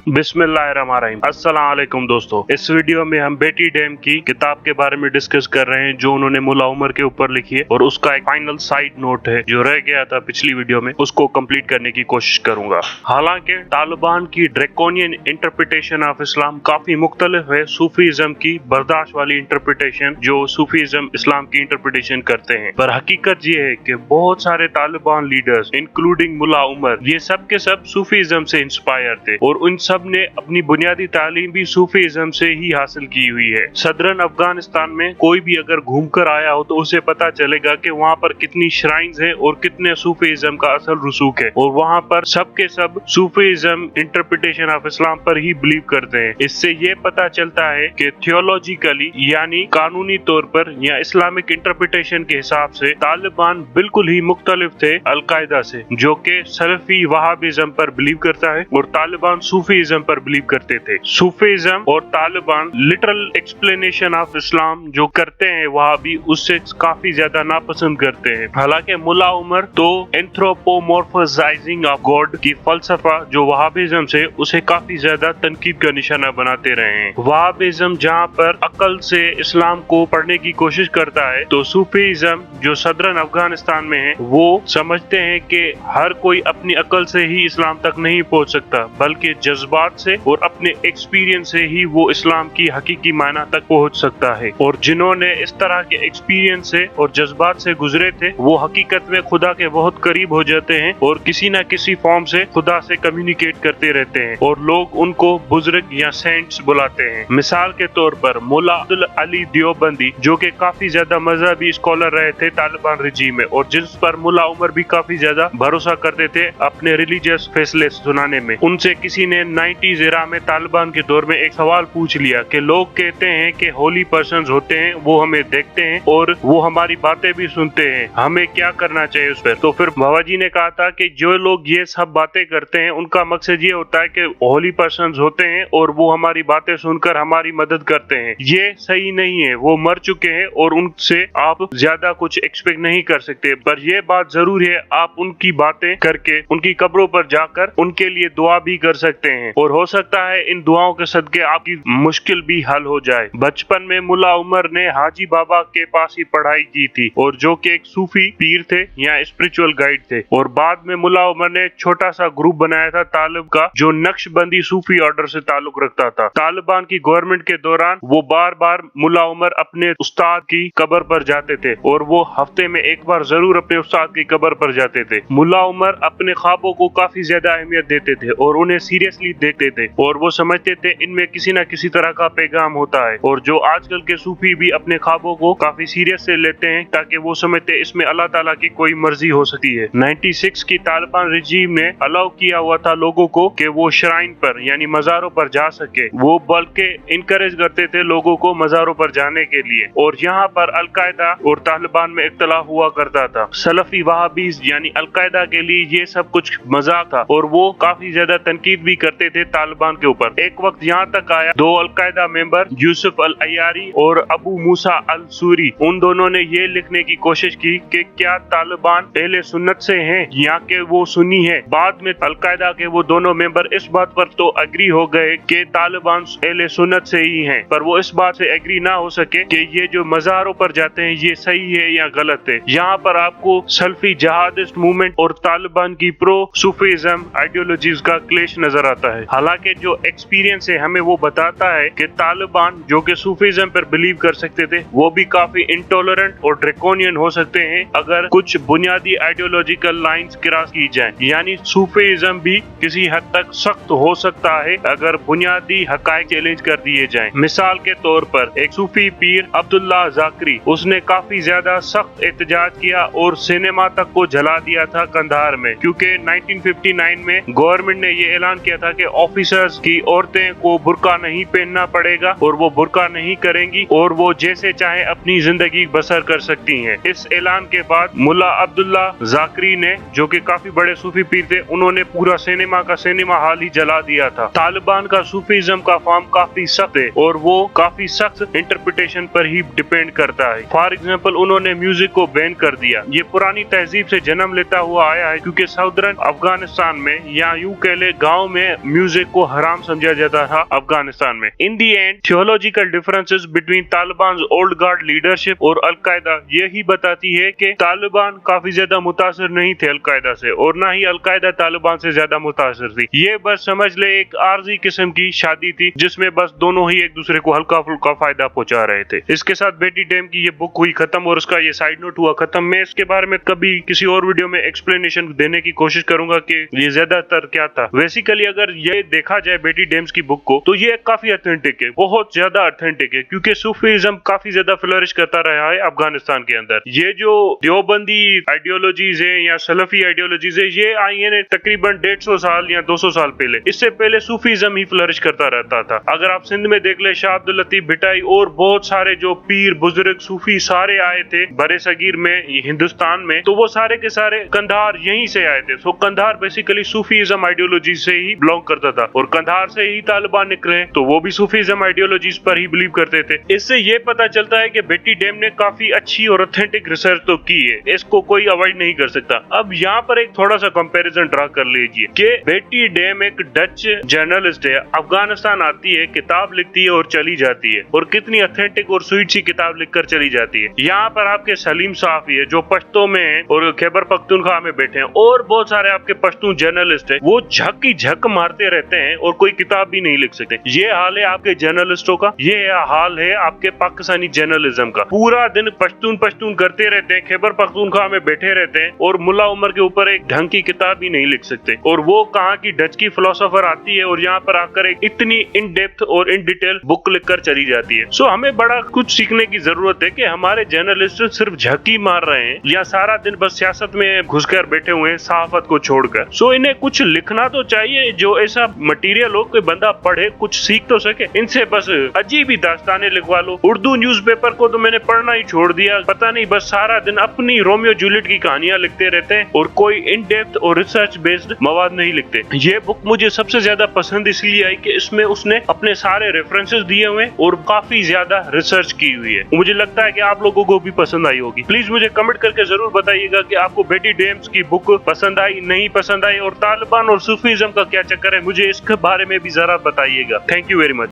बिस्मिल्लाहिर्रहमानिर्रहीम। अस्सलाम वालेकुम दोस्तों, इस वीडियो में हम बेटी डैम की किताब के बारे में डिस्कस कर रहे हैं जो उन्होंने मुल्ला उमर के ऊपर लिखी है, और उसका एक फाइनल साइड नोट है जो रह गया था पिछली वीडियो में, उसको कंप्लीट करने की कोशिश करूंगा। हालांकि तालिबान की ड्रैकोनियन इंटरप्रिटेशन ऑफ इस्लाम काफी मुख्तलिफ है सूफीज़म की बर्दाश्त वाली इंटरप्रिटेशन जो सूफीज़म इस्लाम की इंटरप्रिटेशन करते हैं। पर हकीकत ये है कि बहुत सारे तालिबान लीडर्स इंक्लूडिंग मुल्ला उमर ये सब के सब सूफीज़म से इंस्पायर थे, और उन सब ने अपनी बुनियादी तालीम भी सूफीज़म से ही हासिल की हुई है। सदरन अफगानिस्तान में कोई भी अगर घूम कर आया हो तो उसे पता चलेगा कि वहाँ पर कितनी श्राइन्स है और कितने सूफीज़म का असल रसूख है, और वहाँ पर सब के सब सूफीज़म इंटरप्रिटेशन ऑफ इस्लाम पर ही बिलीव करते हैं। इससे ये पता चलता है कि थियोलॉजिकली यानी कानूनी तौर पर या इस्लामिक इंटरप्रिटेशन के हिसाब से तालिबान बिल्कुल ही मुख्तलिफ थे अलकायदा से, जो कि सलफी वहाबिज्म पर बिलीव करता है, और तालिबान सूफीज़म पर बिलीव करते थे। सूफीज़म और Taliban literal explanation of Islam जो करते हैं वहाबी उससे काफी ज्यादा नापसंद करते हैं। हालांकि मुल्ला उमर तो एंथ्रोपोमॉर्फाइजिंग ऑफ गॉड की फलसफा जो वहाबिज्म से उसे काफी ज्यादा तनकीद का निशाना बनाते रहे हैं। वहाबिज्म जहाँ पर अकल से इस्लाम को पढ़ने की कोशिश करता है, तो सूफीज़म जो सदरन अफगानिस्तान में है वो समझते हैं कि हर कोई अपनी अकल से ही इस्लाम तक नहीं पहुंच सकता, बल्कि जज्बात से और अपने एक्सपीरियंस से ही वो इस्लाम की हकीकी मायना तक पहुंच सकता है। और जिन्होंने इस तरह के एक्सपीरियंस से और जज्बात से गुजरे थे वो हकीकत में खुदा के बहुत करीब हो जाते हैं और किसी न किसी फॉर्म से खुदा से कम्युनिकेट करते रहते हैं, और लोग उनको बुजुर्ग या सेंट्स बुलाते हैं। मिसाल के तौर पर मुल्ला अब्दुल अली देवबंदी जो कि काफी ज्यादा मजहबी स्कॉलर रहे थे तालिबान रिजीम में, और जिस पर मुल्ला उमर भी काफी ज्यादा भरोसा करते थे अपने रिलीजियस फैसले सुनाने में। उनसे किसी ने 90s एरा में तालिबान के दौर में एक सवाल पूछ लिया कि लोग कहते हैं कि होली पर्सन्स होते हैं, वो हमें देखते हैं और वो हमारी बातें भी सुनते हैं, हमें क्या करना चाहिए उस पर। तो फिर बाबा जी ने कहा था कि जो लोग ये सब बातें करते हैं उनका मकसद ये होता है कि होली पर्सन्स होते हैं और वो हमारी बातें सुनकर हमारी मदद करते हैं। ये सही नहीं है, वो मर चुके हैं और उनसे आप ज्यादा कुछ एक्सपेक्ट नहीं कर सकते। पर यह बात जरूर है आप उनकी बातें करके उनकी कब्रों पर जाकर उनके लिए दुआ भी कर सकते हैं, और हो सकता है इन दुआओं के सदके आपकी मुश्किल भी हल हो जाए। बचपन में मुल्ला उमर ने हाजी बाबा के पास ही पढ़ाई की थी, और जो कि एक सूफी पीर थे या स्पिरिचुअल गाइड थे, और बाद में मुल्ला उमर ने छोटा सा ग्रुप बनाया था तालिब का जो नक्शबंदी सूफी ऑर्डर से ताल्लुक रखता था। तालिबान की गवर्नमेंट के दौरान वो बार बार मुल्ला उमर अपने उस्ताद की कब्र पर जाते थे, और वो हफ्ते में एक बार जरूर अपने उस्ताद की कब्र पर जाते थे। मुल्ला उमर अपने ख्वाबों को काफी ज्यादा अहमियत देते थे और उन्हें सीरियसली देखते थे, और वो समझते थे इनमें किसी न किसी तरह का पैगाम होता है। और जो आजकल के सूफी भी अपने ख्वाबों को काफी सीरियस से लेते हैं, ताकि वो समझते इसमें अल्लाह ताला की कोई मर्जी हो सकती है। 96 की तालिबान रिजीम ने अलाउ किया हुआ था लोगों को कि वो श्राइन पर यानी मज़ारों पर जा सके, वो बल्कि इनकरेज करते थे लोगों को मज़ारों पर जाने के लिए। और यहाँ पर अलकायदा और तालिबान में इख्तलाफ हुआ करता था। सलफी वहाबीज यानी अलकायदा के लिए ये सब कुछ मजाक था, और वो काफी ज्यादा तनकीद भी करते थे तालिबान के ऊपर। एक वक्त यहाँ तक आया दो अलकायदा मेंबर यूसुफ अल अयारी और अबू मूसा अल सूरी, उन दोनों ने ये लिखने की कोशिश की कि क्या तालिबान अहले सुन्नत से हैं या कि वो सुन्नी है। बाद में अलकायदा के वो दोनों मेंबर इस बात पर तो एग्री हो गए कि तालिबान अहले सुन्नत से ही हैं, पर वो इस बात से एग्री ना हो सके कि ये जो मज़ारों पर जाते हैं ये सही है या गलत है। यहाँ पर आपको सल्फी जहादिस्ट मूवमेंट और तालिबान की प्रो सूफीज़म आइडियोलॉजीज का क्लेश नजर आता है। हालांकि जो एक्सपीरियंस है हमें वो बताता है कि तालिबान जो कि सूफीज़म पर बिलीव कर सकते थे वो भी काफी इंटॉलरेंट और ड्रैकोनियन हो सकते हैं अगर कुछ बुनियादी आइडियोलॉजिकल लाइंस क्रॉस की जाएं। यानी सूफीज़म भी किसी हद तक सख्त हो सकता है अगर बुनियादी हकायक चैलेंज कर दिए जाएं। मिसाल के तौर पर एक सूफी पीर अब्दुल्ला जाकरी, उसने काफी ज्यादा सख्त एहतजाज किया और सिनेमा तक को जला दिया था कंधार में, क्योंकि 1959 में गवर्नमेंट ने ये ऐलान किया था कि ऑफिसर्स की औरतें को बुर्का नहीं पहनना पड़ेगा और वो बुर्का नहीं करेंगी और वो जैसे चाहे अपनी जिंदगी बसर कर सकती हैं। इस ऐलान के बाद मुल्ला अब्दुल्ला जाकरी ने, जो कि काफी बड़े सूफी पीर थे, उन्होंने पूरा सिनेमा का सिनेमा हॉल ही जला दिया था। तालिबान का सूफीज़म का फॉर्म काफी सख्त है और वो काफी सख्त इंटरप्रिटेशन पर ही डिपेंड करता है। फॉर एग्जाम्पल उन्होंने म्यूजिक को बैन कर दिया। ये पुरानी तहजीब से जन्म लेता हुआ आया है, क्योंकि सदरन अफगानिस्तान में या यूं कह ले गाँव में म्यूजिक को हराम समझा जाता था अफगानिस्तान में। In the end theological differences between Taliban old guard leadership और अलकायदा यही बताती है कि तालिबान काफी ज्यादा मुतासिर नहीं थे अलकायदा से, और ना ही अलकायदा तालिबान से ज्यादा मुतासिर थी। ये बस समझ ले एक आर्जी किस्म की शादी थी जिसमें बस दोनों ही एक दूसरे को हल्का फुल्का फायदा पहुंचा रहे थे। इसके साथ बेटी डैम की ये बुक हुई खत्म और उसका ये साइड नोट हुआ खत्म। मैं इसके बारे में कभी किसी और वीडियो में एक्सप्लेनेशन देने की कोशिश करूंगा कि ये ज्यादातर क्या था। बेसिकली अगर ये देखा जाए बेटी डेम्स की बुक को तो ये काफी ऑथेंटिक है, बहुत ज्यादा ऑथेंटिक है, क्योंकि सूफीज्म काफी ज्यादा फ्लरिश करता रहा है अफगानिस्तान के अंदर। ये जो देवबंदी आइडियोलॉजीज है या सलफी आइडियोलॉजीज है ये आई है तकरीबन 150 साल या 200 साल पहले। इससे पहले सूफीज्म ही फ्लरिश करता रहता था। अगर आप सिंध में देख ले शाह अब्दुल लतीफ भिटाई और बहुत सारे जो पीर बुजुर्ग सूफी सारे आए थे बड़े सगीर में हिंदुस्तान में, तो वो सारे के सारे कंधार यहीं से आए थे। सो कंधार बेसिकली सूफीज्म आइडियोलॉजी से ही बिलोंग करता था और कंधार से ही तालिबान निकले तो वो भी सूफीज्म आइडियोलॉजीज पर ही बिलीव करते थे। इससे ये पता चलता है कि बेटी डैम ने काफी अच्छी और ऑथेंटिक रिसर्च तो की है, इसको कोई अवॉइड नहीं कर सकता। अब यहाँ पर एक थोड़ा सा कंपैरिजन ड्रा कर लीजिए कि बेटी डैम एक डच जर्नलिस्ट है, अफगानिस्तान आती है, किताब लिखती है और चली जाती है, और कितनी ऑथेंटिक और स्वीट सी किताब लिखकर चली जाती है। यहाँ पर आपके सलीम साफी है जो पश्तो में है और खैबर पख्तूनख्वा में बैठे हैं, और बहुत सारे आपके पश्तून जर्नलिस्ट है वो झक की झक मारते रहते हैं और कोई किताब भी नहीं लिख सकते। ये हाल है आपके जर्नलिस्टों का, ये हाल है आपके पाकिस्तानी जर्नलिज्म का। पूरा दिन पश्तून पश्तून करते रहते हैं, खैबर पख्तूनख्वा में बैठे रहते हैं और मुल्ला उमर के ऊपर एक ढंग की किताब भी नहीं लिख सकते। और वो कहाँ की डच की फिलोसोफर आती है और यहाँ पर आकर एक इतनी इन डेप्थ और इन डिटेल बुक लिखकर चली जाती है। सो हमें बड़ा कुछ सीखने की जरूरत है कि हमारे जर्नलिस्ट सिर्फ झकी मार रहे हैं या सारा दिन बस सियासत में घुसकर बैठे हुए हैं सहाफत को छोड़कर। सो इन्हें कुछ लिखना तो चाहिए जो ऐसा मटेरियल हो कोई बंदा पढ़े कुछ सीख तो सके। इनसे बस अजीब ही दास्तानें लिखवा लो। उर्दू न्यूज़पेपर को तो मैंने पढ़ना ही छोड़ दिया, पता नहीं बस सारा दिन अपनी रोमियो जूलियट की कहानियां लिखते रहते हैं और कोई इन डेप्थ और रिसर्च बेस्ड मवाद नहीं लिखते। ये बुक मुझे सबसे ज्यादा पसंद इसलिए आई कि इसमें उसने अपने सारे रेफरेंसेस दिए हुए और काफी ज्यादा रिसर्च की हुई है। मुझे लगता है कि आप लोगों को भी पसंद आई होगी। प्लीज मुझे कमेंट करके जरूर बताइएगा कि आपको बेटी डेम्स की बुक पसंद आई नहीं पसंद आई, और तालिबान और सूफीज्म का क्या चक्कर है मुझे इसके बारे में भी जरा बताइएगा। Thank you very much.